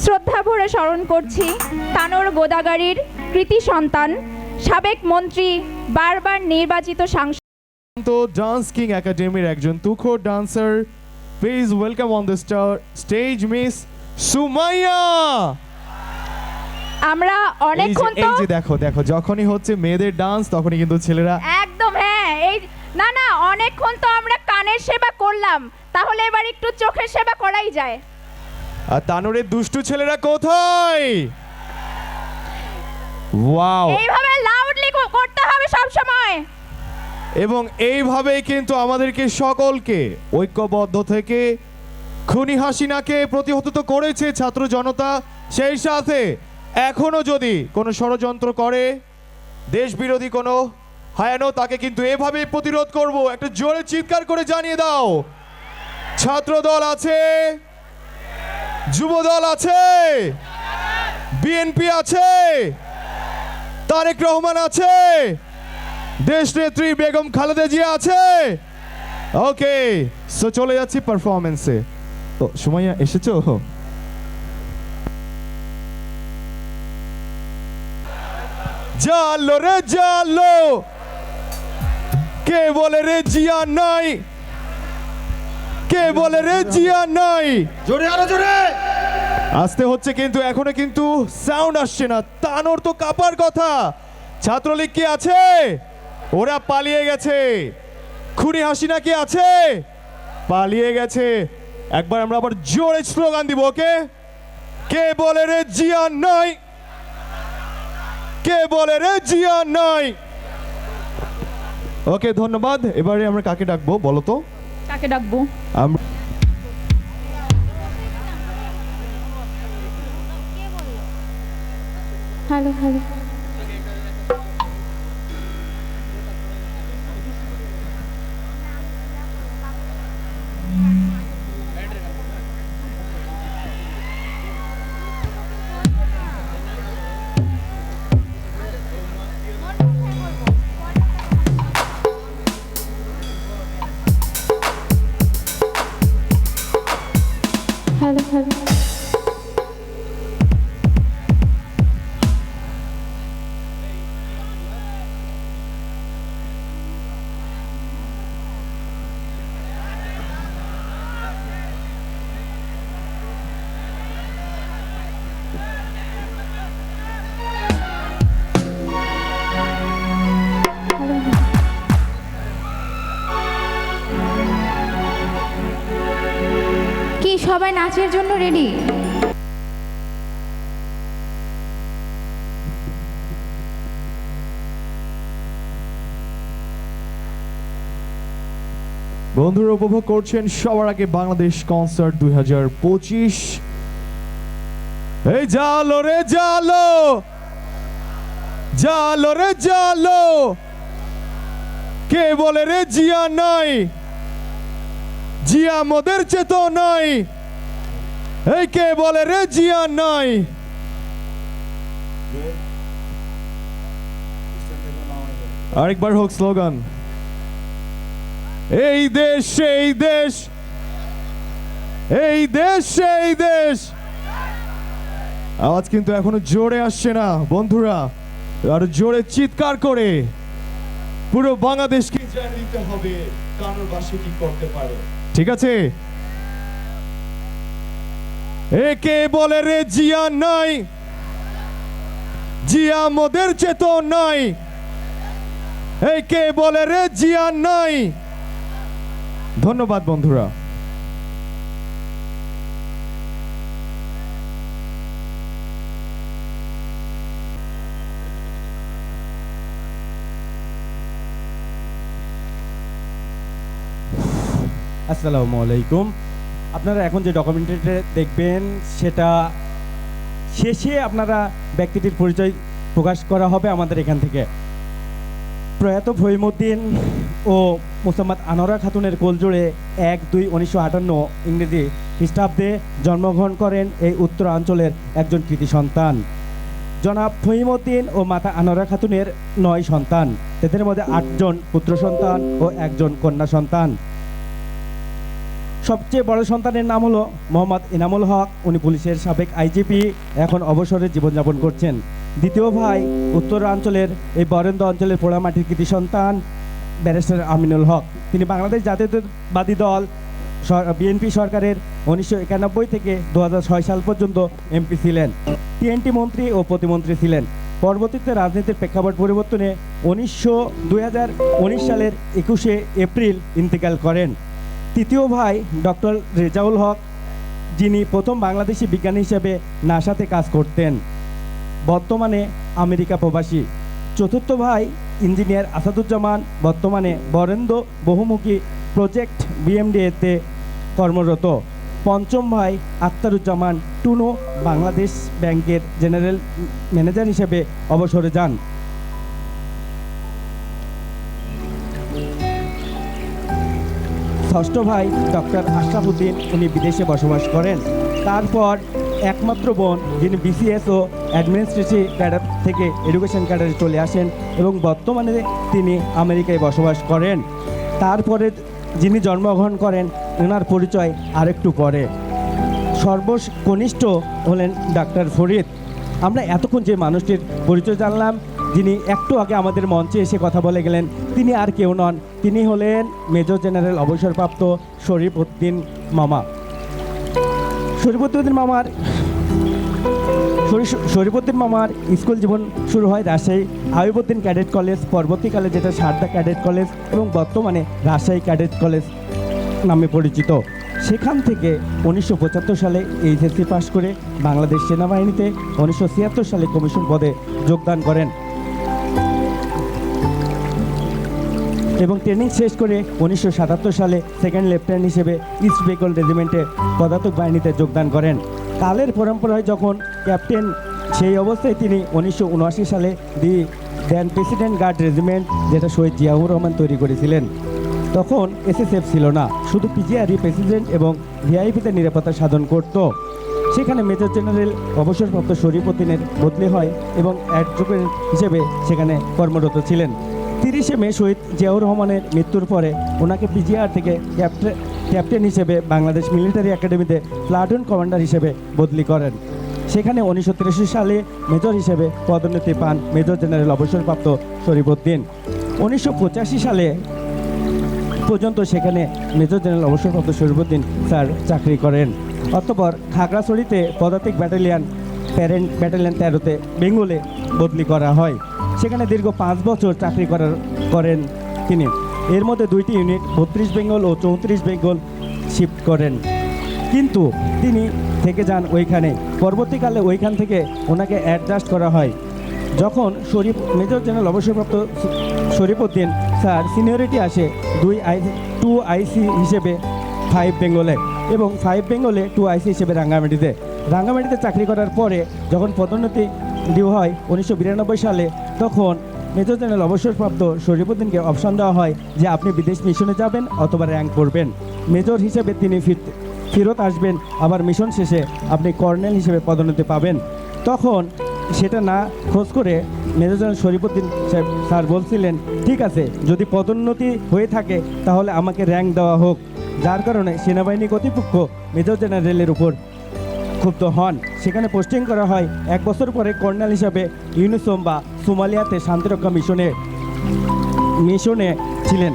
শ্রদ্ধা ভরে স্মরণ করছি তানোর গোদাগাড়ির কৃতি সন্তান, সাবেক মন্ত্রী, বারবার নির্বাচিত সাংসদ। তো ডান্স কিং একাডেমির একজন তুখোড় dancer, please welcome on the stage miss Sumaiya. আমরা অনেকক্ষণ তো এই যে দেখো দেখো, যখনই হচ্ছে মেয়েদের ডান্স তখনই কিন্তু ছেলেরা একদম, হ্যাঁ, এই না না, অনেকক্ষণ তো আমরা কানের সেবা করলাম, তাহলে এবার একটু চোখের সেবা করাই যায়। আর তানোরের দুষ্টু ছেলেরা কোথায়? ওয়াও, এইভাবে লাউডলি করতে হবে সব সময়। এবং এইভাবেই কিন্তু আমাদেরকে সকলকে ঐক্যবদ্ধ থেকে খুনি হাসিনাকে প্রতিহত তো করেছে ছাত্র জনতা, সেই সাথে এখনো যদি কোনো ষড়যন্ত্র করে দেশ বিরোধী কোনো হায়ানো, তাকে কিন্তু এভাবেই প্রতিরোধ করব। একটা জোরে চিৎকার করে জানিয়ে দাও। ছাত্র দল আছে, যুব দল আছে, বিএনপি আছে, তারেক রহমান আছে, দেশ নেত্রী বেগম খালেদা জিয়া আছে। ওকে, সো চলে যাচ্ছি পারফরমেন্সে। তো সুমাইয়া এসেছো? জালো রে জালো, কে বলে রে জিয়া নাই, কে বলে রে জিয়া নাই। জোরে আরো জোরে। আসতে হচ্ছে কিন্তু এখনো কিন্তু সাউন্ড আসছে না। তানোর তো কাপার কথা। ছাত্রলীগ কি আছে? ওরা পালিয়ে গেছে। খুনি হাসিনা কি আছে? পালিয়ে গেছে। একবার আমরা আবার জোরে স্লোগান দিব। ওকে, কে বলে রে জিয়া নাই, কে বলে রে জিয়া নাই। ওকে, ধন্যবাদ। এবারে আমরা কাকে ডাকবো বলো তো? কাকে ডাকবো? আমরা হ্যালো হ্যালো। Hello hello. কি সবাই নাচের জন্য রেডি? বন্ধুরা উপভোগ করছেন সবার আগে বাংলাদেশ কনসার্ট 2025। এই জালো রে জালো, জালো রে জালো, কে বলে রে জিয়া নাই, জিয়া মোদের চেতনায়। এই কে বলে রে জিয়া নাই। আরেকবার হোক স্লোগান। এই দেশ সেই দেশ, এই দেশ সেই দেশ। আওয়াজ কিন্তু এখনো জোরে আসছে না বন্ধুরা, আর জোরে চিৎকার করে পুরো বাংলাদেশকে জানিয়ে দিতে হবে কানোর বাসী কি করতে পারে। ঠিক আছে? একে বলে রে জিয়া নাই, জিয়া মোদের চেতনায়। এই কে বলে রে জিয়া নাই। ধন্যবাদ বন্ধুরা। আসসালামু আলাইকুম। আপনারা এখন যে ডকুমেন্টারিটা দেখবেন সেটা শেষে আপনারা ব্যক্তিটির পরিচয় প্রকাশ করা হবে আমাদের এখান থেকে। প্রয়াত ফহিমউদ্দিন ও মোসাম্মদ আনোয়ারা খাতুনের কোলজোড়ে 1-2-1958 ইংরেজি খ্রিস্টাব্দে জন্মগ্রহণ করেন এই উত্তরাঞ্চলের একজন কৃতি সন্তান। জনাব ফহিমউদ্দিন ও মাতা আনোয়ারা খাতুনের 9 সন্তান, এদের মধ্যে 8 জন পুত্র সন্তান ও 1 জন কন্যা সন্তান। সবচেয়ে বড় সন্তানের নাম হলো মোহাম্মদ ইনামুল হক। উনি পুলিশের সাবেক আইজিপি, এখন অবসরে জীবনযাপন করছেন। দ্বিতীয় ভাই উত্তরাঞ্চলের এই বরেন্দ্র অঞ্চলের পোড়ামাটির কৃতি সন্তান ব্যারিস্টার আমিনুল হক। তিনি বাংলাদেশ জাতীয়তাবাদী দল বিএনপি সরকারের 1991 থেকে 2006 সাল পর্যন্ত এমপি ছিলেন। TNT মন্ত্রী ও প্রতিমন্ত্রী ছিলেন। পরবর্তীতে রাজনীতির প্রেক্ষাপট পরিবর্তনে 2019 সালের 21শে এপ্রিল ইন্তেকাল করেন। তৃতীয় ভাই ডক্টর রেজাউল হক, যিনি প্রথম বাংলাদেশি বিজ্ঞানী হিসেবে নাসাতে কাজ করতেন, বর্তমানে আমেরিকা প্রবাসী। চতুর্থ ভাই ইঞ্জিনিয়ার আসাদুজ্জামান, বর্তমানে বরেন্দ্র বহুমুখী প্রজেক্ট BMDA-তে কর্মরত। পঞ্চম ভাই আখতারুজ্জামান টুনু, বাংলাদেশ ব্যাংকের জেনারেল ম্যানেজার হিসেবে অবসরে যান। ষষ্ঠ ভাই ডক্টর আশরাফুদ্দিন, উনি বিদেশে বসবাস করেন। তারপর একমাত্র বোন, যিনি BCS ও অ্যাডমিনিস্ট্রেটিভ ক্যাডার থেকে এডুকেশন ক্যাডারে চলে আসেন এবং বর্তমানে তিনি আমেরিকায় বসবাস করেন। তারপরে যিনি জন্মগ্রহণ করেন, ওনার পরিচয় আরেকটু পরে। সর্বকনিষ্ঠ হলেন ডাক্তার ফরিদ। আমরা এতক্ষণ যে মানুষটির পরিচয় জানলাম, যিনি একটু আগে আমাদের মঞ্চে এসে কথা বলে গেলেন, তিনি আর কেউ নন, তিনি হলেন মেজর জেনারেল অবসরপ্রাপ্ত শরীফউদ্দিন মামা। শরীফউদ্দিন মামার স্কুল জীবন শুরু হয় রাজশাহী আইয়ুবউদ্দিন ক্যাডেট কলেজ, পরবর্তীকালে যেটা সারদা ক্যাডেট কলেজ এবং বর্তমানে রাজশাহী ক্যাডেট কলেজ নামে পরিচিত। সেখান থেকে 1975 সালে HSC পাশ করে বাংলাদেশ সেনাবাহিনীতে 1976 সালে কমিশন পদে যোগদান করেন এবং ট্রেনিং শেষ করে 1977 সালে সেকেন্ড লেফটেন্যান্ট হিসেবে ইস্ট বেঙ্গল রেজিমেন্টে পদাতিক বাহিনীতে যোগদান করেন। কালের পরম্পরায় যখন ক্যাপ্টেন, সেই অবস্থায় তিনি 1979 সালে দেন প্রেসিডেন্ট গার্ড রেজিমেন্ট, যেটা শহীদ জিয়াউর রহমান তৈরি করেছিলেন। তখন SSF ছিল না, শুধু PGRE প্রেসিডেন্ট এবং ভিআইপিতে নিরাপত্তা সাধন করত। সেখানে মেজর জেনারেল অবসরপ্রাপ্ত শরীফউদ্দিনের বদলি হয় এবং অ্যাডভোকেট হিসেবে সেখানে কর্মরত ছিলেন। 30শে মে শহীদ জিয়াউর রহমানের মৃত্যুর পরে ওনাকে PGR থেকে ক্যাপ্টেন হিসেবে বাংলাদেশ মিলিটারি একাডেমিতে প্লাটুন কমান্ডার হিসেবে বদলি করেন। সেখানে 1983 সালে মেজর হিসেবে পদোন্নতি পান মেজর জেনারেল অবসরপ্রাপ্ত শরীফউদ্দিন। 1985 সালে পর্যন্ত সেখানে মেজর জেনারেল অবসরপ্রাপ্ত শরীফউদ্দিন স্যার চাকরি করেন। অতঃপর খাগড়াছড়িতে পদাতিক ব্যাটালিয়ন 13-তে বেঙ্গলে বদলি করা হয়। সেখানে দীর্ঘ 5 বছর চাকরি করেন তিনি। এর মধ্যে 2টি ইউনিট 32 বেঙ্গল ও 34 বেঙ্গল শিফট করেন, কিন্তু তিনি থেকে যান ওইখানে। পরবর্তীকালে ওইখান থেকে ওনাকে অ্যাডজাস্ট করা হয়। যখন মেজর জেনারেল অবসরপ্রাপ্ত শরীফউদ্দিন স্যার সিনিয়রিটি আসে 2 IC হিসেবে 5 বেঙ্গলে এবং 5 বেঙ্গলে 2 IC হিসেবে রাঙ্গামাটিতে চাকরি করার পরে যখন পদোন্নতি ডিউ হয় 1992 সালে, তখন মেজর জেনারেল অবসরপ্রাপ্ত শরীফউদ্দিনকে অপশন দেওয়া হয় যে আপনি বিদেশ মিশনে যাবেন অথবা র্যাঙ্ক করবেন। মেজর হিসেবে তিনি ফেরত আসবেন, আবার মিশন শেষে আপনি কর্নেল হিসেবে পদোন্নতি পাবেন। তখন সেটা না খোঁজ করে মেজর জেনারেল শরীফউদ্দিন সাহেব স্যার বলছিলেন, ঠিক আছে, যদি পদোন্নতি হয়ে থাকে তাহলে আমাকে র্যাঙ্ক দেওয়া হোক। যার কারণে সেনাবাহিনী কর্তৃপক্ষ মেজর জেনারেলের উপর ক্ষুব্ধ হন। সেখানে পোস্টিং করা হয়। 1 বছর পরে কর্নেল হিসাবে ইউনিসোম বা সোমালিয়াতে শান্তিরক্ষা মিশনে ছিলেন।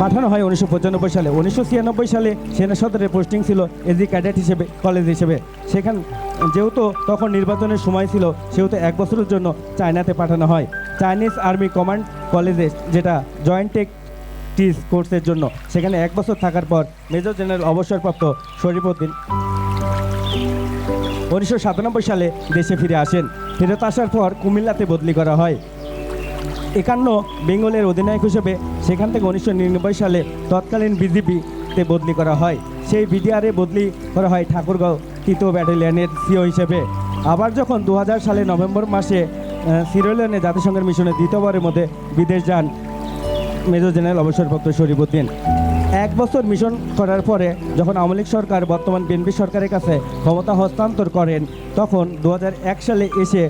পাঠানো হয় 1995 সালে। 1996 সালে সেনা সদরে পোস্টিং ছিল এজি ক্যাডেট হিসেবে কলেজ হিসেবে। সেখান যেহেতু তখন নির্বাচনের সময় ছিল, সেহেতু 1 বছরের জন্য চায়নাতে পাঠানো হয় চাইনিজ আর্মি কমান্ড কলেজে, যেটা জয়েন্ট টেকটিস কোর্সের জন্য। সেখানে 1 বছর থাকার পর মেজর জেনারেল অবসরপ্রাপ্ত শরীফউদ্দিন 1997 সালে দেশে ফিরে আসেন। ফেরত আসার পর কুমিল্লাতে বদলি করা হয় 51 বেঙ্গলের অধিনায়ক হিসেবে। সেখান থেকে 1999 সালে তৎকালীন BGP-তে বদলি করা হয়। সেই BDR-এ বদলি করা হয় ঠাকুরগাঁও 3য় ব্যাটালিয়নের CO হিসেবে। আবার যখন 2000 সালে নভেম্বর মাসে সিয়েরা জাতিসংঘের মিশনে দ্বিতীয়বারের মধ্যে বিদেশ যান মেজর জেনারেল অবসরপ্রাপ্ত শরীফউদ্দিন। 1 বছর মিশন করার পরে যখন আওয়ামী লীগ সরকার বর্তমান বিএনপি সরকারের কাছে ক্ষমতা হস্তান্তর করেন, তখন 2001 সালে এসে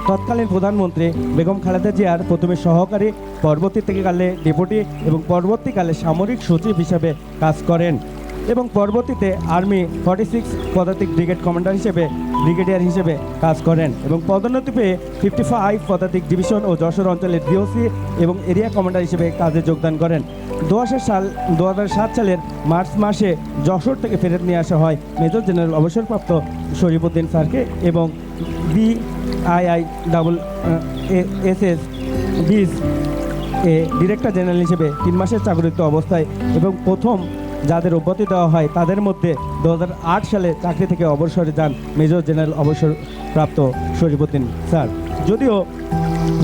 তৎকালীন প্রধানমন্ত্রী বেগম খালেদা জিয়ার প্রথমে সহকারী, পরবর্তীকালে ডেপুটি এবং পরবর্তীকালে সামরিক সচিব হিসেবে কাজ করেন। এবং পরবর্তীতে আর্মি 46 পদাতিক ব্রিগেড কমান্ডার হিসেবে ব্রিগেডিয়ার হিসেবে কাজ করেন এবং পদোন্নতি পেয়ে 55 পদাতিক ডিভিশন ও যশোর অঞ্চলের ডিওসি এবং এরিয়া কমান্ডার হিসেবে কাজে যোগদান করেন। 2007 সালের মার্চ মাসে যশোর থেকে ফেরত নিয়ে আসা হয় মেজর জেনারেল অবসরপ্রাপ্ত শরীফউদ্দিন স্যারকে এবং BIISS 20 ডিরেক্টর জেনারেল হিসেবে 3 মাসের চাকরিরত অবস্থায় এবং প্রথম যাদের অব্যাহতি দেওয়া হয় তাদের মধ্যে 2008 সালে চাকরি থেকে অবসরে যান মেজর জেনারেল অবসরপ্রাপ্ত শরীফউদ্দিন স্যার। যদিও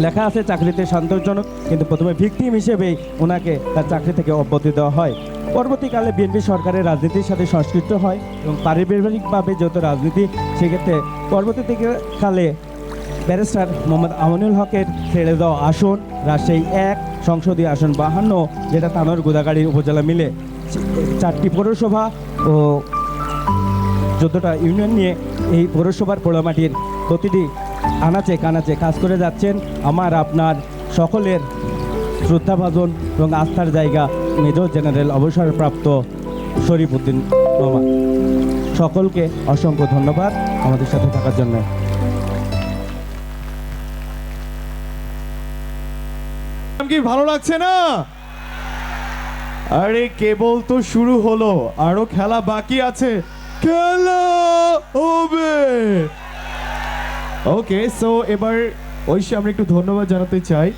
লেখা আছে চাকরিতে সন্তোষজনক, কিন্তু প্রথমে ভিকটিম হিসেবেই ওনাকে তার চাকরি থেকে অব্যাহতি দেওয়া হয়। পরবর্তীকালে বিএনপি সরকারের রাজনীতির সাথে সংশ্লিষ্ট হয় এবং পারিবারিকভাবে যেহেতু রাজনীতি, সেক্ষেত্রে পরবর্তীকালে ব্যারিস্টার মোহাম্মদ আমিনুল হকের ছেড়ে দেওয়া আসন রাজশাহী 1 সংসদীয় আসন 52, যেটা তানোর গোদাগাড়ি উপজেলা মিলে 4টি পৌরসভা ও 14টা ইউনিয়ন নিয়ে এই পৌরসভার পোড়ামাটির প্রতিটি আনাচে কানাচে কাজ করে যাচ্ছেন আমার আপনার সকলের শ্রদ্ধাভাজন এবং আস্থার জায়গা মেজর জেনারেল অবসরপ্রাপ্ত শরীফউদ্দিন মামা। সকলকে অসংখ্য ধন্যবাদ আমাদের সাথে থাকার জন্য। কি ভালো লাগছে না? আরে কেবল তো শুরু হলো, আরো খেলা বাকি আছে, খেলা হবে। ওকে, সো এবার ঐশী আমরা একটু ধন্যবাদ জানাতে চাই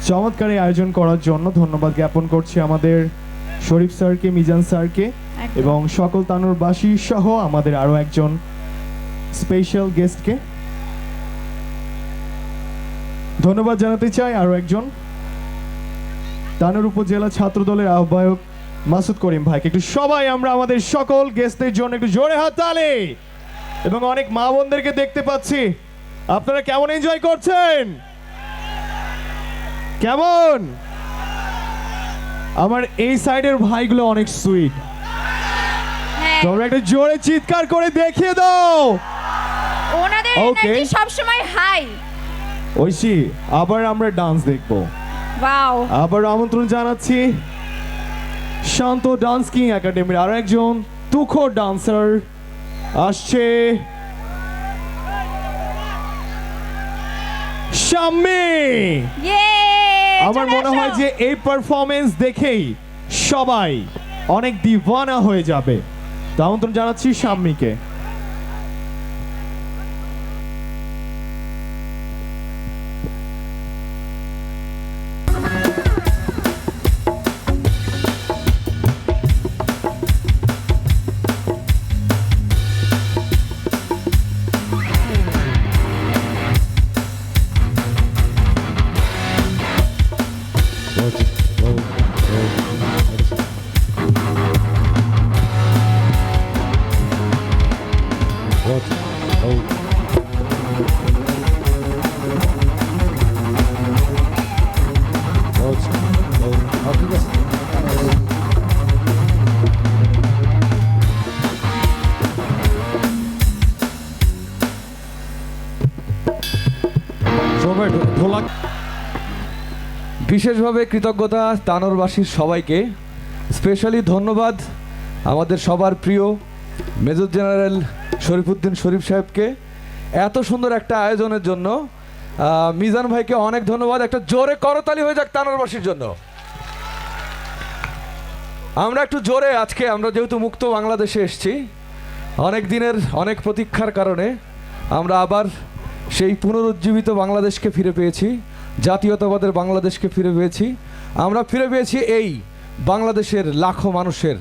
চমৎকার এই আয়োজন করার জন্য। ধন্যবাদ জ্ঞাপন করছি আমাদের শরীফ স্যারকে, মিজান স্যারকে এবং সকল তানোরবাসী সহ আমাদের আরো একজন স্পেশাল গেস্টকে ধন্যবাদ জানাতে চাই। আরো একজন তানোর উপজেলা ছাত্র দলের আহ্বায়ক মাসুদ করিম ভাইকে একটু সবাই আমরা আমাদের সকল গেস্টদের জন্য একটু জোরে হাততালি। এবং অনেক মা বোনদেরকে দেখতে পাচ্ছি, আপনারা কেমন এনজয় করছেন? কেমন? আমার এই সাইডের ভাইগুলো অনেক সুইট, তোমরা একটা জোরে চিৎকার করে দেখিয়ে দাও। ওনাদের Okay. এনার্জি সব সময় হাই। ঐশী, আবার আমরা ডান্স দেখবো। ওয়াও, আবার আমন্ত্রণ জানাচ্ছি শান্ত ডান্স কিং একাডেমির আরো একজন তুখোর ডান্সার আসছে, শাম্মী। ইয়ে! আমার মনে হয় যে এই পারফরমেন্স দেখেই সবাই অনেক দিওয়ানা হয়ে যাবে। তো আমন্ত্রণ জানাচ্ছি শাম্মীকে। বিশেষভাবে কৃতজ্ঞতা তানোরবাসীর সবাইকে, স্পেশালি ধন্যবাদ আমাদের সবার প্রিয় মেজর জেনারেল শরীফউদ্দিন শরীফ সাহেবকে এত সুন্দর একটা আয়োজনের জন্য। মিজান ভাইকে অনেক ধন্যবাদ। একটা জোরে করতালি হয়ে যাক তানোরবাসীর জন্য। আমরা একটু জোরে, আজকে আমরা যেহেতু মুক্ত বাংলাদেশে এসেছি, অনেক দিনের অনেক প্রতীক্ষার কারণে আমরা আবার সেই পুনরুজ্জীবিত বাংলাদেশকে ফিরে পেয়েছি, জাতীয়তাবাদের বাংলাদেশকে ফিরে পেয়েছি। আমরা ফিরে পেয়েছি এই বাংলাদেশের লাখো মানুষের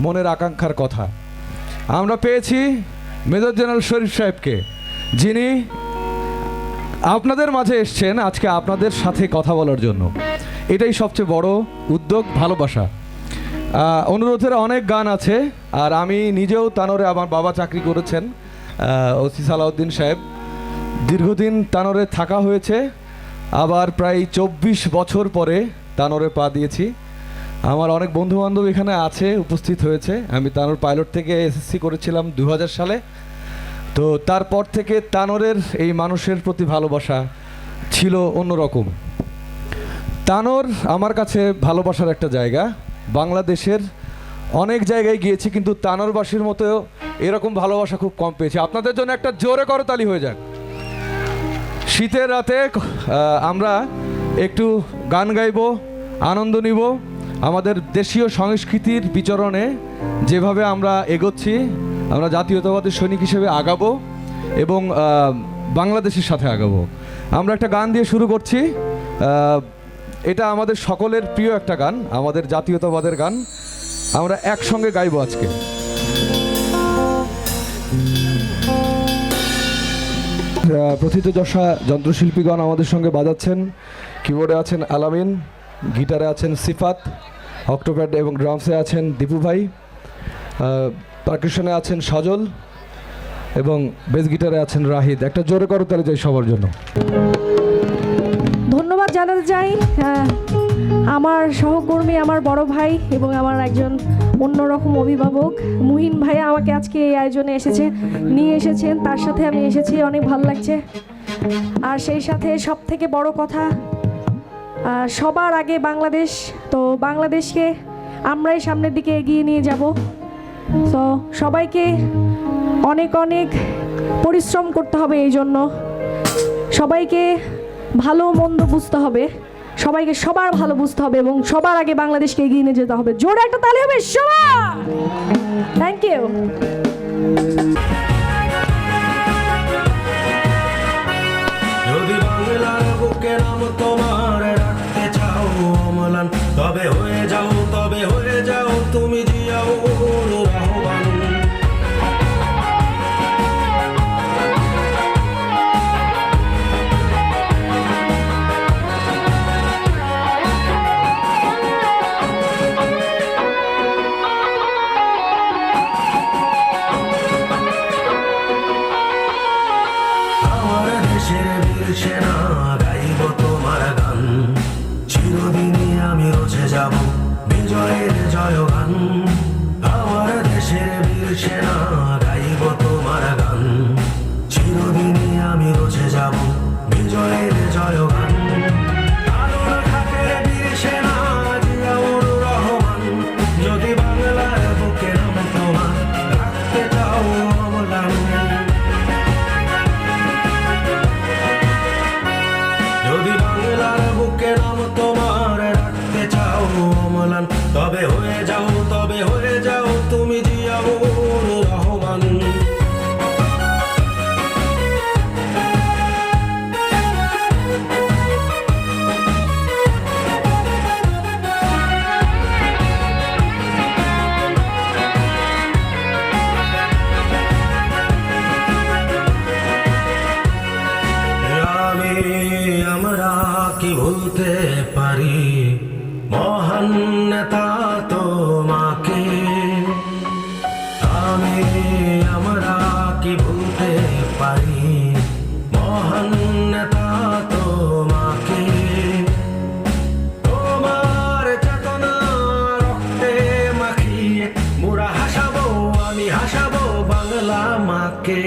মনের আকাঙ্ক্ষার কথা। আমরা পেয়েছি মেজর জেনারেল শরীফ সাহেবকে, যিনি আপনাদের মাঝে এসছেন আজকে আপনাদের সাথে কথা বলার জন্য। এটাই সবচেয়ে বড় উদ্যোগ, ভালোবাসা। অনুরোধের অনেক গান আছে, আর আমি নিজেও তানোরে, আমার বাবা চাকরি করেছেন ওসি সালাউদ্দিন সাহেব, দীর্ঘদিন তানোরে থাকা হয়েছে। আবার প্রায় 24 বছর পরে তানোরে পা দিয়েছি। আমার অনেক বন্ধু বান্ধব এখানে আছে, উপস্থিত হয়েছে। আমি তানোর পাইলট থেকে এসএসসি করেছিলাম 2000 সালে। তো তারপর থেকে তানোরের এই মানুষের প্রতি ভালোবাসা ছিল অন্যরকম। তানোর আমার কাছে ভালোবাসার একটা জায়গা। বাংলাদেশের অনেক জায়গায় গিয়েছি, কিন্তু তানোরবাসীর মতো এরকম ভালোবাসা খুব কম পেয়েছি। আপনাদের জন্য একটা জোরে করতালি হয়ে যাক। শীতের রাতে আমরা একটু গান গাইব, আনন্দ নিব, আমাদের দেশীয় সংস্কৃতির বিচরণে যেভাবে আমরা এগোচ্ছি, আমরা জাতীয়তাবাদী সৈনিক হিসেবে আগাবো এবং বাংলাদেশের সাথে আগাবো। আমরা একটা গান দিয়ে শুরু করছি। এটা আমাদের সকলের প্রিয় একটা গান, আমাদের জাতীয়তাবাদের গান। আমরা একসঙ্গে গাইবো আজকে। প্রথিতযশা যন্ত্রশিল্পীগণ আমাদের সঙ্গে বাজাচ্ছেন। কিবোর্ডে আছেন আলামিন, গিটারে আছেন সিফাত, অক্টোপ্যাড এবং ড্রামসে আছেন দীপু ভাই, পারকাশনে আছেন সজল এবং বেস গিটারে আছেন রাহিদ। একটা জোরে করতালি চাই সবার জন্য। ধন্যবাদ জানাতে চাই আমার সহকর্মী, আমার বড় ভাই এবং আমার একজন অন্যরকম অভিভাবক মুহিন ভাই আমাকে আজকে এই আয়োজনে নিয়ে এসেছেন। তার সাথে আমি এসেছি, অনেক ভালো লাগছে। আর সেই সাথে সব থেকে বড় কথা, সবার আগে বাংলাদেশ, তো বাংলাদেশকে আমরাই সামনের দিকে এগিয়ে নিয়ে যাব। তো সবাইকে অনেক অনেক পরিশ্রম করতে হবে, এই জন্য সবাইকে ভালো মন্দ বুঝতে হবে, সবাইকে সবার ভালো বুঝতে হবে এবং সবার আগে বাংলাদেশকে এগিয়ে নিয়ে যেতে হবে। জোরে একটা তালি হবে সবার। Thank you. যদি বাংলার বুকে নাম তোমার রাখতে চাও অম্লান, তবে হয়ে যাও তুমি জিয়াউর রহমান। সেনা গাইব তোমার গান, চিরদিনই আমি রচে যাব বিজয়ের জয়গান। আমার দেশের বীর সেনা গাইব তোমার গান, চিরদিনই আমি রচে যাব বিজয়ের জয়গান। আলোর ঘাটের বীর সেনা জিয়াউর রহমান, যদি বাংলার বুকে নাম তোমার রাখতে চাও অম্লান। যদি বাংলার বুকে নাম তোমার রাখতে চাও অম্লান, তবে হয়ে যাও তুমি জিয়াউর রহমান। আমরা কি ভুলতে পারি মহান নেতা তোমাকে? আমরা কি ভুলতে পারি মহান নেতা তোমাকে? তোমার চেতনা রক্তে মাখিয়ে মোরা হাসাবো, আমি হাসাবো বাংলা মাকে।